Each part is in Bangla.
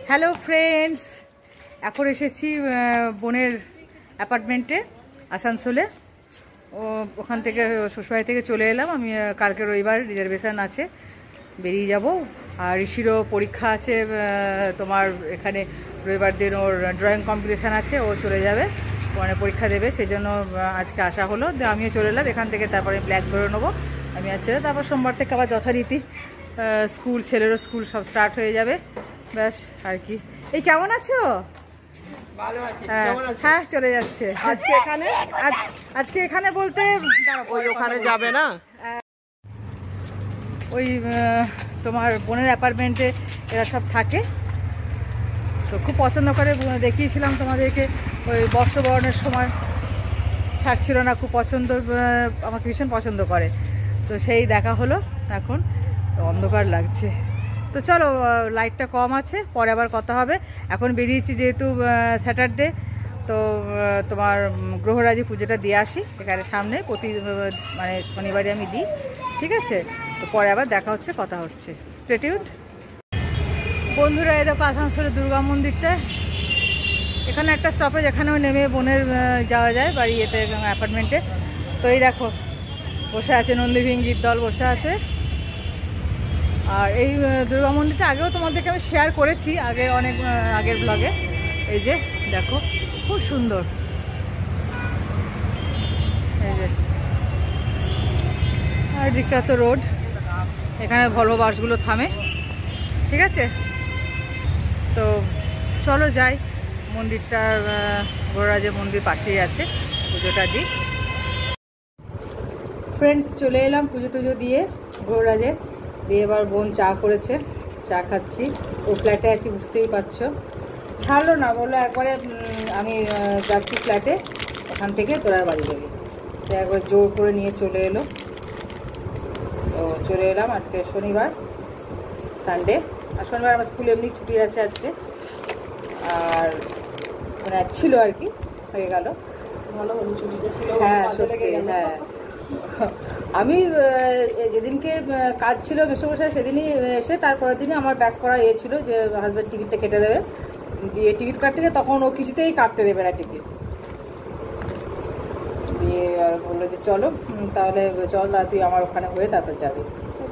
হ্যালো ফ্রেন্ডস, এখন এসেছি বোনের অ্যাপার্টমেন্টে আসানসোলে। ওখান থেকে শ্বশুরবাড়ি থেকে চলে এলাম। আমি কালকে রবিবার রিজার্ভেশন আছে, বেরিয়ে যাব। আর ঋষিরও পরীক্ষা আছে তোমার এখানে রবিবার দিন, ওর ড্রয়িং কম্পিটিশান আছে, ও চলে যাবে ওখানে পরীক্ষা দেবে, সেই জন্য আজকে আসা হলো। আমিও চলে এলাম এখান থেকে, তারপরে ব্ল্যাক ধরে নেবো আমি আছে। তারপর সোমবার থেকে আবার যথারীতি স্কুল, ছেলেরও স্কুল সব স্টার্ট হয়ে যাবে, ব্যাস আর কি। এই কেমন আছো? হ্যাঁ চলে যাচ্ছে। আজকে এখানে বলতে ওখানে যাবে না, ওই তোমার বোনের অ্যাপার্টমেন্টে এরা সব থাকে, তো খুব পছন্দ করে। দেখিয়েছিলাম তোমাদেরকে ওই বর্ষবরণের সময়, ছাড়ছিল না, খুব পছন্দ, আমাকে ভীষণ পছন্দ করে। তো সেই দেখা হলো। এখন অন্ধকার লাগছে, তো চলো, লাইটটা কম আছে, পরে আবার কথা হবে। এখন বেরিয়েছি যেহেতু স্যাটারডে, তো তোমার গ্রহরাজি পুজোটা দিয়ে আসি এখানে সামনে, মানে শনিবারে আমি দিই, ঠিক আছে? তো পরে আবার দেখা হচ্ছে, কথা হচ্ছে, স্টে টিউনড। বন্ধুরা, এই দেখো আসানসোলের দুর্গা মন্দিরটা, এখানে একটা স্টপেজ, এখানেও নেমে বোনের যাওয়া যায় বাড়ি এতে অ্যাপার্টমেন্টে। তো এই দেখো বসে আছে নন্দীভিঙ্গির দল বসে আছে। আর এই দুর্গা মন্দিরটা আগেও তোমাদেরকে আমি শেয়ার করেছি, অনেক আগের ব্লগে। এই যে দেখো খুব সুন্দর, এই যে। আর দিকটা তো রোড, এখানে ভলভো বাসগুলো থামে, ঠিক আছে? তো চলো যাই, মন্দিরটা গ্রহরাজের মন্দির পাশেই আছে, পুজোটা দিই। ফ্রেন্ডস, চলে এলাম পুজো টুজো দিয়ে গ্রহরাজের দিয়ে। এবার বোন চা করেছে, চা খাচ্ছি। ও ফ্ল্যাটে আছি, বুঝতেই পারছো, ছাড়লো না, বললো একবারে আমি যাচ্ছি ফ্ল্যাটে, ওখান থেকে তোরা বাড়ি যাবি। তো একবার জোর করে নিয়ে চলে এলো। তো চলে এলাম, আজকে শনিবার, সানডে, আর শনিবার আমার স্কুল এমনি ছুটি আছে আজকে, আর মানে ছিল আর কি, হয়ে গেল ভালো ছুটিটা ছিল। হ্যাঁ সত্যি, হ্যাঁ। আমি যেদিনকে কাজ ছিল মেসোমশাই, সেদিনই এসে তারপরের দিনই আমার ব্যাক করা ছিল যে হাজব্যান্ড টিকিটটা কেটে দেবে, দিয়ে টিকিট কাটতে গিয়ে তখন ও কিছুতেই কাটতে দেবে না টিকিট, দিয়ে আর বললো যে চলো তাহলে চল, তুই আমার ওখানে হয়ে তারপর যাবি।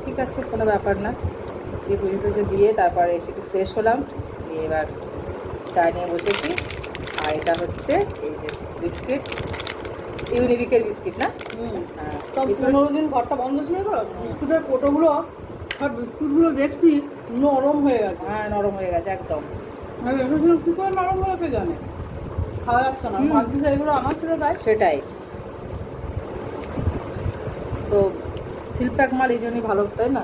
ঠিক আছে, কোনো ব্যাপার না। দিয়ে পুজো টুজো দিয়ে তারপরে এসে একটু ফ্রেশ হলাম, দিয়ে এবার চা নিয়ে বসেছি। আর এটা হচ্ছে এই যে বিস্কিট, ইউনিবিকের বিস্কিট না? হ্যাঁ, 15 দিন ঘরটা বন্ধ ছিল তো, বিস্কুটের কোটোগুলো, সব বিস্কুটগুলো দেখছি নরম হয়ে গেছে। হ্যাঁ নরম হয়ে গেছে একদম। কি করে নরম হয়েছে জানে, খাওয়া যাচ্ছে না। ভাগ্যিস এগুলো আমার ছিল তাই। সেটাই তো, সিলপ্যাক মাল এই জন্যই ভালো, তাই না?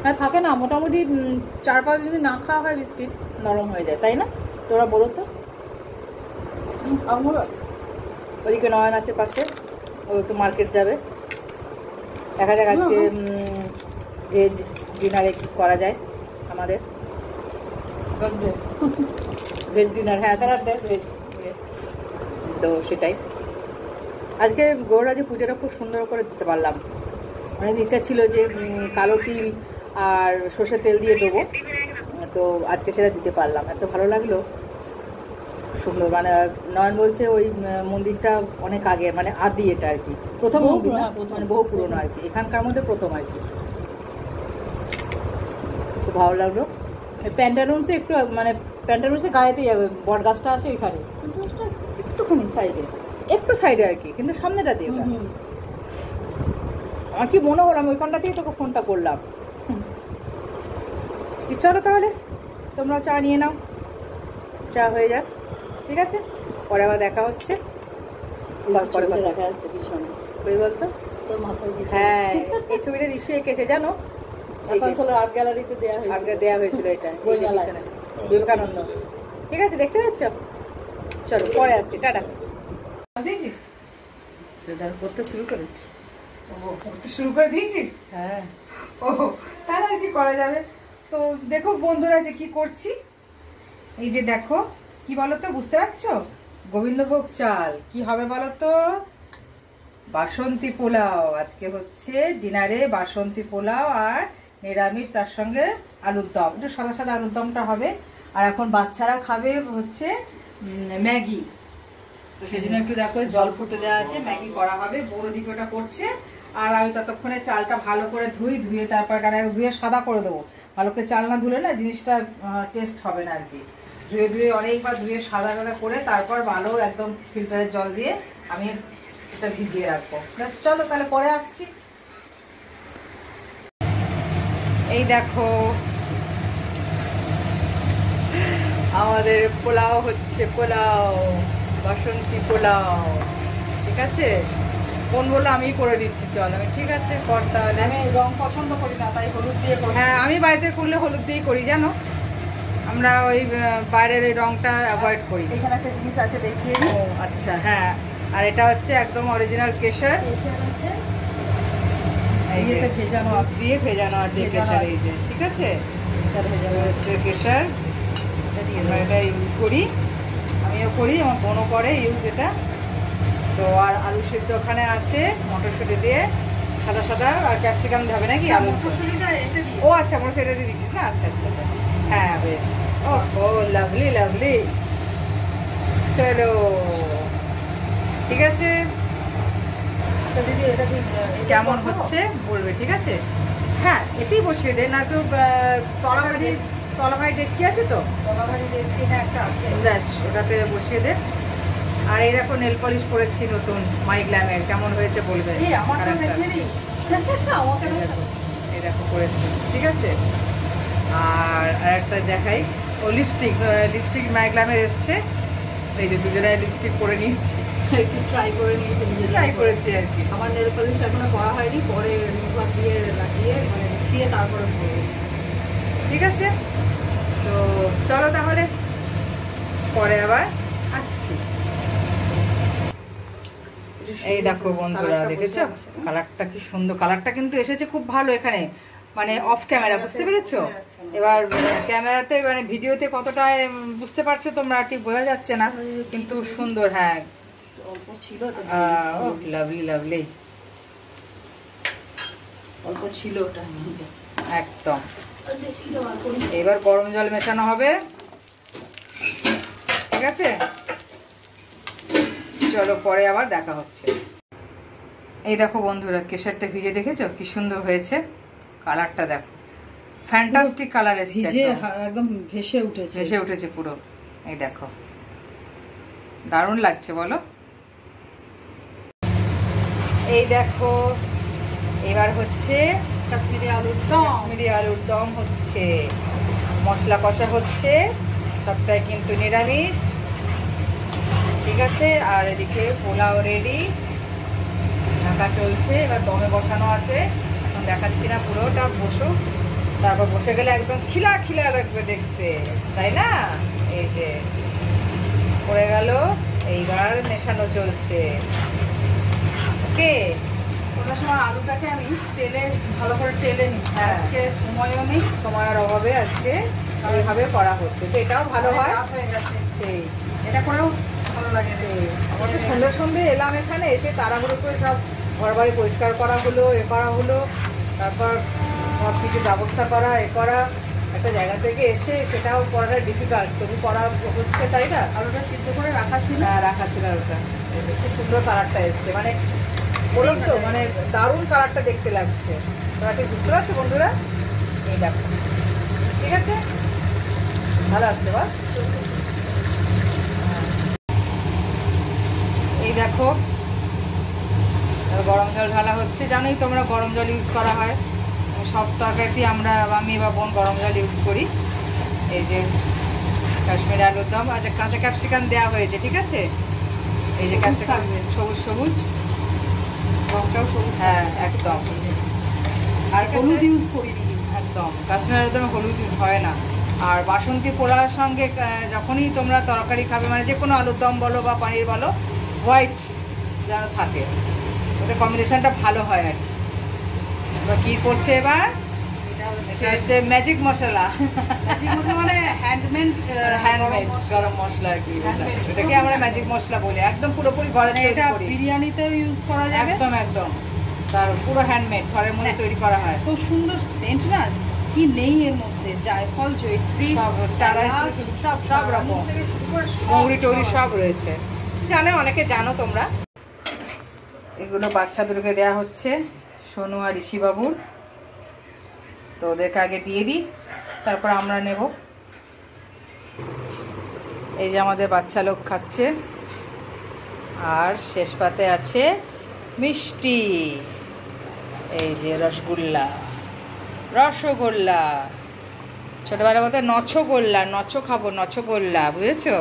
হ্যাঁ থাকে না, মোটামুটি 4-5 দিন না খাওয়া হয় বিস্কিট, নরম হয়ে যায়, তাই না? তোরা বলো তো। ওদিকে নয়ন আছে পাশে, ও একটু মার্কেট যাবে, দেখা যাক আজকে ভেজ ডিনারে কি করা যায় আমাদের। ভেজ ডিনার, হ্যাঁ স্যালাড ভেজ, তো সেটাই। আজকে গৌরাজে পুজোটা খুব সুন্দর করে দিতে পারলাম। অনেক ইচ্ছা ছিল যে কালো তিল আর সর্ষের তেল দিয়ে দেবো, তো আজকে সেটা দিতে পারলাম, এত ভালো লাগলো, সুন্দর। মানে নয়ন বলছে ওই মন্দিরটা অনেক আগে, মানে আদি এটা আর কি, প্রথম মন্দির না, মানে বহু পুরনো আর কি, এখানকার মধ্যে প্রথম আর কি। খুব ভালো লাগলো। প্যান্টালুন্সে একটু, মানে প্যান্টালুন্সে গায়েতেই যাবে, বট গাছটা আছে ওইখানে, একটুখানি সাইডে, একটু সাইডে আর কি, কিন্তু সামনেটা দিয়ে। আমার কি মনে হলো, আমি ওইখানটাতেই তোকে ফোনটা করলাম। চলো তাহলে তোমরা চা নিয়ে নাও, চা হয়ে যাক, ঠিক আছে? পরে আবার দেখা হচ্ছে, পরে দেখা যাচ্ছে পিছনে, ওই বলতো তোর মাথায়। হ্যাঁ, এই ছবিটা ঋষি এঁকেছে জানো, আর্ট গ্যালারিতে দেওয়া হয়েছিল এটা, পিছনে বিবেকানন্দ। ঠিক আছে, দেখতে পাচ্ছ? চলো পরে আসছি, টাটা। দিয়েছিস করতে শুরু করেছি, করতে শুরু করে দিয়েছিস? হ্যাঁ। ও তাহলে আর কি করা যাবে। তো দেখো বন্ধুরা যে কি করছি, এই যে দেখো, কি বলতো, বুঝতে পারছো? গোবিন্দভোগ চাল কি হবে বলতো? বাসন্তী পোলাও। আজকে হচ্ছে ডিনারে বাসন্তী পোলাও আর নিরামিষ, তার সঙ্গে আলুর দম, একটু সাদা সাদা আলুর দমটা হবে। আর এখন বাচ্চারা খাবে হচ্ছে ম্যাগি। তো সেই জন্য একটু দেখো জল ফুটে দেওয়া আছে, ম্যাগি করা হবে, বড় দিকে ওটা করছে। আর আমি ততক্ষণে চালটা ভালো করে ধুয়ে তারপর ধুয়ে সাদা করে দেবো। ভালো করে চাল না ধুলে না জিনিসটা টেস্ট হবে না আর কি। ধুয়ে অনেকবার ধুয়ে সাদা করে তারপর ভালো একদম ফিল্টারের জল দিয়ে আমি এটা ভিজিয়ে রাখবো। চলো তাহলে পরে আসছি। এই দেখো আমাদের পোলাও হচ্ছে, পোলাও বাসন্তী পোলাও। ঠিক আছে, কোন বলে আমি করে দিচ্ছি, চল আমি ঠিক আছে কর তাহলে। আমি রং পছন্দ করি না, তাই হলুদ দিয়ে করি। হ্যাঁ আমি বাড়িতে করলে হলুদ দিয়েই করি, জানো আমরা ওই বাইরের এই রংটা অ্যাভয়েড করি। এখানে একটা জিনিস আছে দেখিয়ে দিই। ও আচ্ছা, হ্যাঁ। আর এটা হচ্ছে একদম অরিজিনাল কেশর, ভেজানো আছে, দিয়ে ভেজানো আছে কেশর। এই যে ঠিক আছে, কেশর আমরা এটা ইউজ করি, আমিও করি, আমার বোনও করে ইউজ এটা। তো আর আলু সেদ্ধ ওখানে আছে মটরশুঁটি দিয়ে, সাদা সাদা, আর ক্যাপসিকাম যাবে নাকি আলু? ও আচ্ছা, মনে সেটা দিয়ে দিচ্ছিস না? আচ্ছা আচ্ছা আচ্ছা, হ্যাঁ বেশ। ও লাভলি লাভলি, চলো ঠিক আছে। তো দিদি এটা কেমন হচ্ছে বলবে, ঠিক আছে? হ্যাঁ এতেই বসিয়ে দে না তো, তলাভারি ডেচকি আছে তো, তলাভারি ডেচকি একটা আছে, ব্যাস ওটাতে বসিয়ে দে। আর এই দেখো নেল পলিশ করেছি নতুন মাই গ্ল্যামের, কেমন হয়েছে বলবে। এই দেখো করেছি, ঠিক আছে। আর একটা দেখাই, ও লিপস্টিক মাই গ্ল্যামের এসছে। এই যে দুজনে লিপস্টিক করে নিয়েছি, ট্রাই করে নিয়েছি, নিজে ট্রাই করেছি আর কি। আমার নেল পলিশ এখনো করা হয়নি, পরে রিমুভার দিয়ে লাগিয়ে মানে দিয়ে তারপরে করবো। ঠিক আছে, তো চলো তাহলে পরে আবার আসছি। এই দেখো বন্ধুরা, দেখেছো কালারটা কি সুন্দর, কালারটা কিন্তু এসেছে খুব ভালো এখানে, মানে অফ ক্যামেরা, বুঝতে পেরেছো? এবার ক্যামেরাতে মানে ভিডিওতে কতটা বুঝতে পারছো তোমরা ঠিক বোঝা যাচ্ছে না, কিন্তু সুন্দর। হ্যাঁ অল্প ছিল, লাভলি লাভলি, অল্প ছিল ওটা একদম। এবার গরম জল মেশানো হবে, ঠিক আছে? চলো পরে আবার দেখা হচ্ছে। এই দেখো বন্ধুরা, কেশরটা ভিজে দেখেছো কি সুন্দর হয়েছে, কালারটা দেখো, ফ্যান্টাস্টিক কালার এসেছে, একদম ভেসে উঠেছে পুরো। এই দেখো দারুণ লাগছে বলো। এই দেখো এবার হচ্ছে কাশ্মীরি আলুর দম হচ্ছে, মশলা কষা হচ্ছে, সবটাই কিন্তু নিরামিষ, ঠিক আছে। আর এদিকে পোলাও রেডি, ঢাকা চলছে, এবার দমে বসানো আছে, এখন দেখাচ্ছি না, পুরোটা বসো, তারপর বসে গেলে একদম খিলা খিলা লাগবে দেখতে, তাই না? এই যে পড়ে গেল, এইবার মেশানো চলছে, ওকে। ওটার সময় আলুটাকে আমি তেলে ভালো করে টেলে নিই, আজকে সময়ও নেই, সময়ের অভাবে আজকে এইভাবে করা হচ্ছে, তো এটাও ভালো হয়। সেই এটা করেও ভালো লাগে। আমার তো সন্ধ্যে এলাম এখানে, এসে তাড়াহুড়ো করে সব ঘর বাড়ি পরিষ্কার করা হলো, করা হলো, তারপর সব কিছু ব্যবস্থা করা, করা, একটা জায়গা থেকে এসে সেটাও করাটা ডিফিকাল্ট, তবু করা হচ্ছে, তাই না? আলুটা সিদ্ধ করে রাখা ছিল, আলুটা খুব সুন্দর কালারটা এসছে, মানে বলুন তো, মানে দারুণ কালারটা দেখতে লাগছে। তোরা কি বুঝতে পারছো বন্ধুরা? এই দেখো, ঠিক আছে, ভালো আসছে বল। এই দেখো গরম জল ঢালা হচ্ছে, জানোই তোমরা গরম জল ইউজ করা হয় সব তরকারিতে, আমি বা বোন গরম জল ইউজ করি। এই যে কাশ্মীরি আলুর দম, আচ্ছা কাঁচা ক্যাপসিকাম দেওয়া হয়েছে, ঠিক আছে। এই যে ক্যাপসিকাম সবুজ সবুজ, রংটাও সবুজ, হ্যাঁ একদম। আর হলুদ ইউজ করিনি একদম, কাশ্মীরি আলুর দমে হলুদ হয় না। আর বাসন্তী পোলাওর সঙ্গে যখনই তোমরা তরকারি খাবে, মানে যে কোনো আলুর দম বলো বা পনির বলো, হোয়াইট যেন থাকে, ওটা কম্বিনেশনটা ভালো হয় আর কি। এবার কি করছে, এবার এটা হচ্ছে ম্যাজিক মশলা, মানে হ্যান্ডমেড গরম মশলা আর কি, এটাকে আমরা ম্যাজিক মশলা বলি, একদম পুরোপুরি ঘরে তৈরি করি, বিরিয়ানিতেও ইউজ করা যাবে, একদম একদম, তার পুরো হ্যান্ডমেড, ঘরের মধ্যে তৈরি করা হয়। খুব সুন্দর সেন্ট না, কি নেই এর মধ্যে, জায়ফল, জয়ত্রী, সব রকম মৌরি টৌরি সব রয়েছে, জানে অনেকে জানো তোমরা। এগুলো বাচ্চাদেরকে দেয়া হচ্ছে, সোনু আর ঋষি বাবুর। তো ওদেরকে আগে দিয়ে দিই, তারপর আমরা নেব। এই যে আমাদের বাচ্চা লোক খাচ্ছে, আর শেষ পাতে আছে মিষ্টি। এই যে রসগোল্লা, রসগোল্লা, ছোটবেলা বলতে নচগোল্লা, নচ খাবো, নচগোল্লা, বুঝেছো?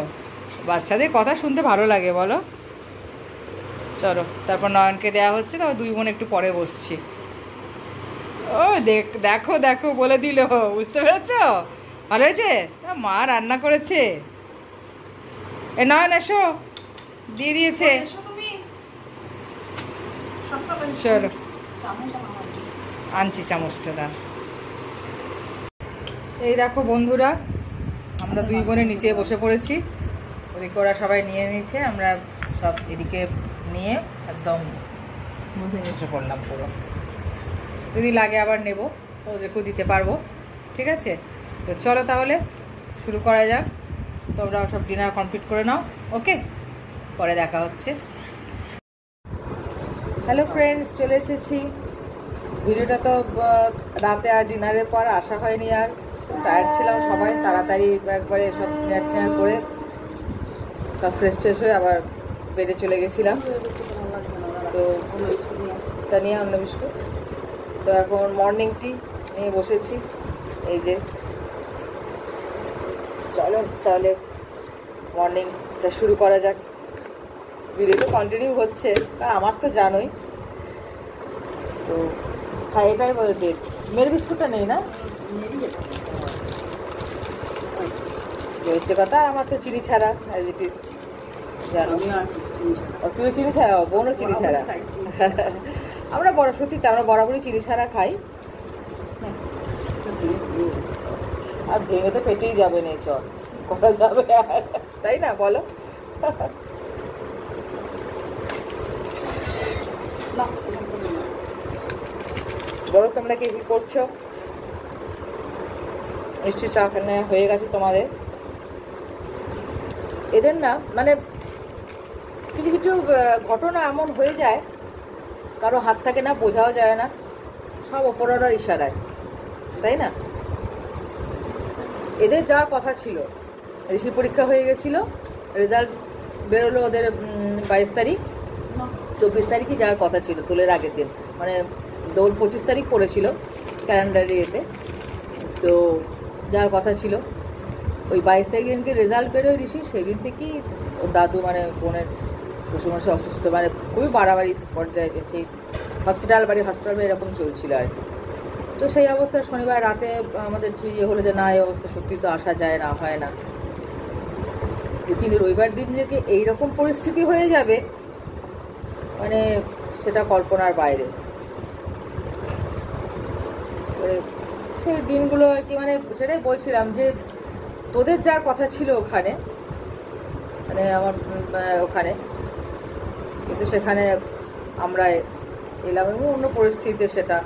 বাচ্চাদের কথা শুনতে ভালো লাগে বলো। চলো, তারপর নয়নকে দেওয়া হচ্ছে, তারপর দুই বোন একটু পরে বসছি। ও দেখো দেখো বলে দিল, বুঝতে পেরেছো? ভালো হয়েছে, মা রান্না করেছে। এ নয়ন এসো, দিয়ে দিয়েছে। চলো আনছি চামচটা। না এই দেখো বন্ধুরা, আমরা দুই বোনে নিচে বসে পড়েছি, ওদিকে ওরা সবাই নিয়ে নিয়েছে, আমরা সব এদিকে নিয়ে একদম বসে পড়লাম পুরো। যদি লাগে আবার নেব, ওদেরকেও দিতে পারবো, ঠিক আছে? তো চলো তাহলে শুরু করা যাক। তোমরা সব ডিনার কমপ্লিট করে নাও, ওকে? পরে দেখা হচ্ছে। হ্যালো ফ্রেন্ডস, চলে এসেছি। ভিডিওটা তো রাতে আর ডিনারের পর আসা হয়নি, আর টায়ার্ড ছিলাম সবাই, তাড়াতাড়ি একবারে সব নেট করে সব ফ্রেশ হয়ে আবার বেডে চলে গেছিলাম। তো এটা নিয়ে অন্য বিস্কুট। তো এখন মর্নিং টি নিয়ে বসেছি, এই যে। চলো তাহলে মর্নিংটা শুরু করা যাক। ভিডিও তো কন্টিনিউ হচ্ছে, কারণ আমার তো জানোই। তো হ্যাঁ, এটাই বলে ডেট। মেয়ের বিস্কুটটা নেই না, হচ্ছে কথা। আমার তো চিনি ছাড়া, অ্যাজ ইট ইজ, জানো। তুই চিনি ছাড়া, বোনও চিনি ছাড়া। আমরা বড় সত্যি, আমরা বরাবরই চিনি ছাড়া খাই। আর ভেঙে তো পেটেই যাবে না, চল করা যাবে, তাই না বলো? বলো তোমরা কি করছো? নিশ্চয়ই চা খানে হয়ে গেছে তোমাদের। এদের না মানে কিছু কিছু ঘটনা এমন হয়ে যায়, কারো হাত থাকে না, বোঝাও যায় না, সব ওপরওয়ালার ইশারায়, তাই না? এদের যাওয়ার কথা ছিল, ঋষির পরীক্ষা হয়ে গেছিল, রেজাল্ট বেরোলো ওদের 22 তারিখ, 24 তারিখই যাওয়ার কথা ছিল, দোলের আগের দিন। মানে দোল 25 তারিখ পড়েছিল ক্যালেন্ডার ইয়েতে, তো যাওয়ার কথা ছিল। ওই 22 তারিখ দিনকে রেজাল্ট বেরোয় ঋষি, সেই দিন থেকেই ওর দাদু মানে বোনের শ্বশুরমশাই অসুস্থ, মানে খুবই বাড়াবাড়ি পর্যায়ে, সেই হসপিটাল বাড়ি এরকম চলছিল আর কি। তো সেই অবস্থায় শনিবার রাতে আমাদের ইয়ে হলো যে না, এই অবস্থা সত্যি তো আসা যায় না, হয় না। কিন্তু রবিবার দিন যে এইরকম পরিস্থিতি হয়ে যাবে, মানে সেটা কল্পনার বাইরে। সেই দিনগুলো আর কি, মানে সেটাই বলছিলাম যে তোদের যার কথা ছিল ওখানে, মানে আমার ওখানে, কিন্তু সেখানে আমরা এলাম এবং অন্য পরিস্থিতিতে সেটা,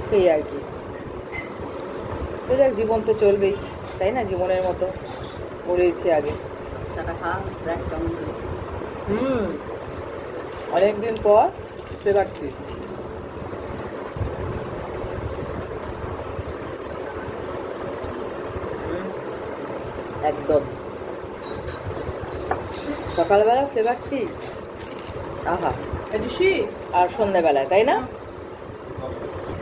সেই আর কি। তো যাক, জীবন তো চলবেই, তাই না? জীবনের মতো পড়েছি আগে। অনেকদিন পর ফ্লেভার টি, একদম সকালবেলা ফ্লেভার টি, আহা, আর সন্ধ্যাবেলায়, তাই না?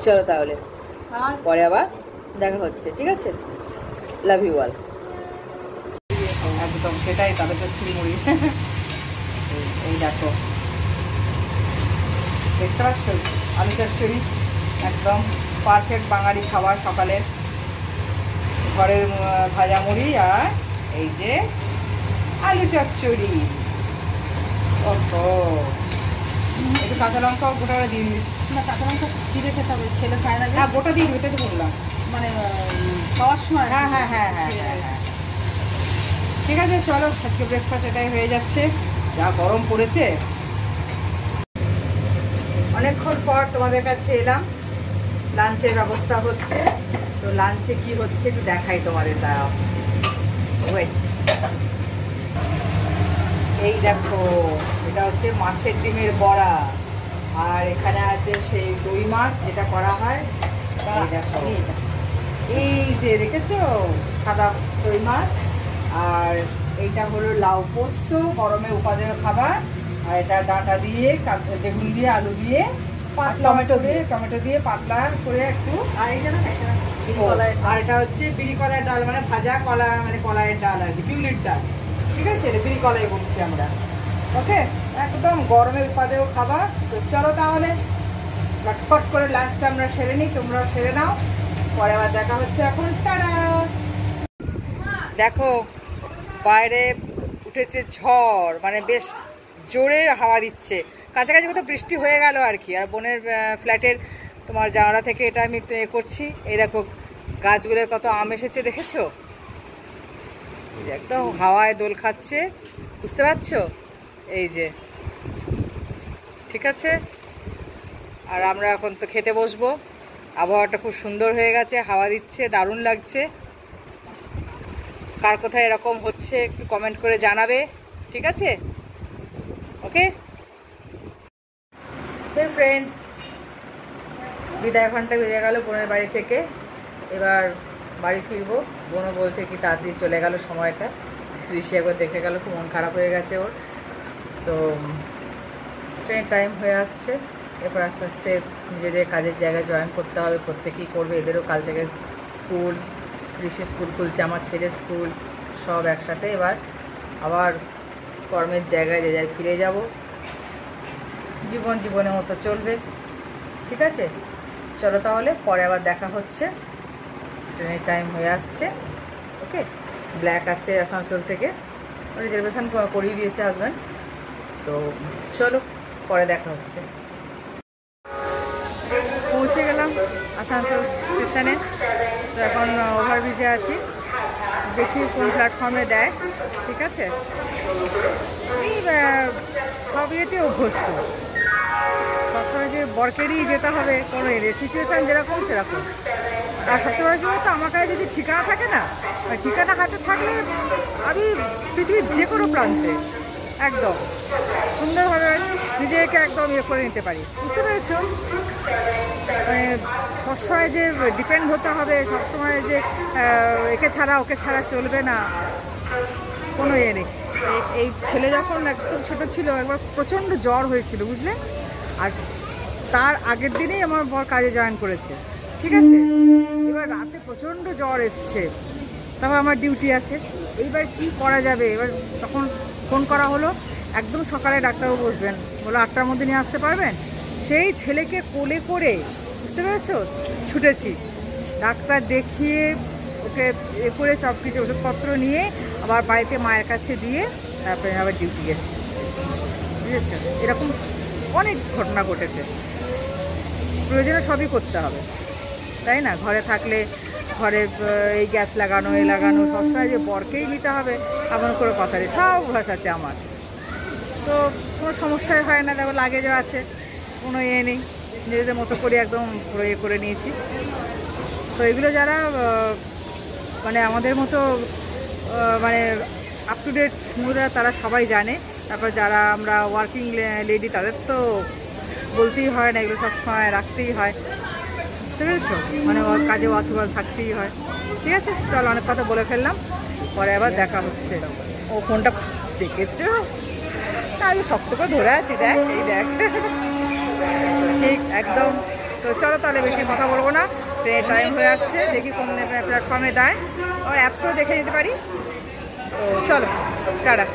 চলো তাহলে পরে আবার দেখা হচ্ছে, ঠিক আছে? Love you all. একদম সেটাই, তাদের চচ্চড়ি মুড়ি। এই দেখো, দেখতে পাচ্ছ, আলু চচ্চড়ি একদম পারফেক্ট বাঙালি খাবার সকালের। ঘরের ভাজা মুড়ি আর এই যে আলু চচ্চড়ি। ওহো, একটু কাঁচা লঙ্কাও গোটা করে দিয়ে দিস না, কাঁচা লঙ্কা চিড়ে খেতে হবে, ছেলে খায় না। হ্যাঁ, গোটা দিয়ে দিতে তো বললাম, মানে খাওয়ার সময়। হ্যাঁ হ্যাঁ হ্যাঁ হ্যাঁ হ্যাঁ, ঠিক আছে। চলো, আজকে ব্রেকফাস্ট এটাই হয়ে যাচ্ছে, যা গরম পড়েছে। অনেকক্ষণ পর তোমাদের কাছে এলাম লাঞ্চের ব্যবস্থা হচ্ছে। তো লাঞ্চে কি হচ্ছে একটু দেখাই তোমাদের, দাঁড়াও, ওয়েট। এই দেখো, এটা হচ্ছে মাছের ডিমের বড়া, আর এখানে আছে সেই দই মাছ যেটা করা হয়। এই দেখো, এই যে দেখেছো সাদা দই মাছ, আর এইটা হলো লাউ পোস্ত, গরমে উপাদেয় খাবার। আর এটা ডাঁটা দিয়ে, বেগুন দিয়ে, আলু দিয়ে, টমেটো দিয়ে পাতলা করে একটু। আর এটা হচ্ছে বিড়ি কলাইয়ের ডাল, মানে ভাজা কলা, মানে কলাইয়ের ডাল আর কি, বিউলির ডাল। ঠিক আছে, এটা বিড়ি কলাই বলছি আমরা। ওকে, একদম গরমে উপাদেয় খাবার। তো চলো তাহলে ঝটপট করে লাঞ্চটা আমরা সেরে নিই, তোমরাও সেরে নাও, পরে আবার দেখা হচ্ছে। এখন টাটা। দেখো বাইরে উঠেছে ঝড়, মানে বেশ জোরে হাওয়া দিচ্ছে, কাছাকাছি কোথাও বৃষ্টি হয়ে গেল আর কি। আর বোনের ফ্ল্যাটের তোমার জানালা থেকে এটা আমি করছি। এই দেখো গাছগুলোর কত আম এসেছে দেখেছো, একদম হাওয়ায় দোল খাচ্ছে, বুঝতে পারছো? এই যে, ঠিক আছে। আর আমরা এখন তো খেতে বসবো। আবহাওয়াটা খুব সুন্দর হয়ে গেছে, হাওয়া দিচ্ছে, দারুণ লাগছে। কার কোথায় এরকম হচ্ছে একটু কমেন্ট করে জানাবে, ঠিক আছে? ওকে ফ্রেন্ডস, বিদায় ঘন্টা বেজে গেল বোনের বাড়ি থেকে। এবার বাড়ি ফিরবো। বোনও বলছে কি তাড়াতাড়ি চলে গেল সময়টা। ঋষি একবার দেখে গেল, খুব মন খারাপ হয়ে গেছে ওর। তো ট্রেন টাইম হয়ে আসছে, এরপর আস্তে আস্তে নিজেদের কাজের জায়গায় জয়েন করতে হবে। প্রত্যেকেই করবে, এদেরও কাল থেকে স্কুল, ঋষি স্কুল খুলছে, আমার ছেলের স্কুল, সব একসাথে। এবার আবার কর্মের জায়গায় যে যাই ফিরে যাব। জীবন জীবনের মতো চলবে, ঠিক আছে? চলো তাহলে, পরে আবার দেখা হচ্ছে। ট্রেনের টাইম হয়ে আসছে। ওকে, ব্ল্যাক আছে আসানসোল থেকে, রিজার্ভেশন করিয়ে দিয়েছে হাজব্যান্ড। তো চলো, পরে দেখা হচ্ছে। পৌঁছে গেলাম আসানসোল স্টেশনে। তো এখন ওভারব্রিজে আছি, দেখি কোন প্ল্যাটফর্মে দেয়, ঠিক আছে? এই সব ইয়েতে অভ্যস্ত, সবসময় যে বরকেরই যেতে হবে কোনো সিচুয়েশান যেরকম সেরকম। আর সত্যি বড় কি বলতো, আমার কাছে যদি ঠিকানা থাকে না, ঠিকানা হাতে থাকলে আমি পৃথিবীর যে কোনো প্রান্তে একদম সুন্দরভাবে নিজেকে একদম ইয়ে করে নিতে পারি, বুঝতে পেরেছো? মানে সবসময় যে ডিপেন্ড হতে হবে, সবসময় যে একে ছাড়া ওকে ছাড়া চলবে না, কোনো ইয়ে নেই। এই ছেলে যখন একদম ছোট ছিল, একবার প্রচণ্ড জ্বর হয়েছিল, বুঝলে? আর তার আগের দিনেই আমার বর কাজে জয়েন করেছে, ঠিক আছে? এবার রাতে প্রচণ্ড জ্বর এসছে, তারপর আমার ডিউটি আছে, এইবার কি করা যাবে? এবার তখন ফোন করা হলো, একদম সকালে ডাক্তারবাবু বসবেন, বলো 8টার মধ্যে নিয়ে আসতে পারবেন? সেই ছেলেকে কোলে করে, বুঝতে পেরেছো, ছুটেছি। ডাক্তার দেখিয়ে ওকে এ করে সব কিছু ওষুধপত্র নিয়ে আবার বাড়িতে মায়ের কাছে দিয়ে তারপরে আবার ডিউটি গেছি, বুঝেছো? এরকম অনেক ঘটনা ঘটেছে। প্রয়োজনে সবই করতে হবে, তাই না? ঘরে থাকলে ঘরে এই গ্যাস লাগানো, এ লাগানো, সবসময় যে বরকেই নিতে হবে এমন করে কথা নেই। সব অভ্যাস আছে আমার, তো কোনো সমস্যাই হয় না। দেখো লাগেজও আছে, কোনো ইয়ে নেই, নিজেদের মতো করে একদম পুরো ইয়ে করে নিয়েছি। তো এগুলো যারা মানে আমাদের মতো মানে আপ টু ডেট মহিলা, তারা সবাই জানে। তারপর যারা আমরা ওয়ার্কিং লেডি, তাদের তো বলতেই হয় না, এগুলো সবসময় রাখতেই হয়, বুঝতে পেরেছো? মানে কাজে ওয়াকিবল থাকতেই হয়। ঠিক আছে, চলো, অনেক কথা বলে ফেললাম, পরে আবার দেখা হচ্ছে। ও ফোনটা দেখেছো, আমি শক্ত করে ধরে আছি, দেখ, এই দেখ, ঠিক একদম। তো চলো তাহলে, বেশি কথা বলবো না, ট্রেনের টাইম হয়ে আসছে, দেখি কোন প্ল্যাটফর্মে দেয়, আর অ্যাপসও দেখে নিতে পারি। তো চলো, টাটা।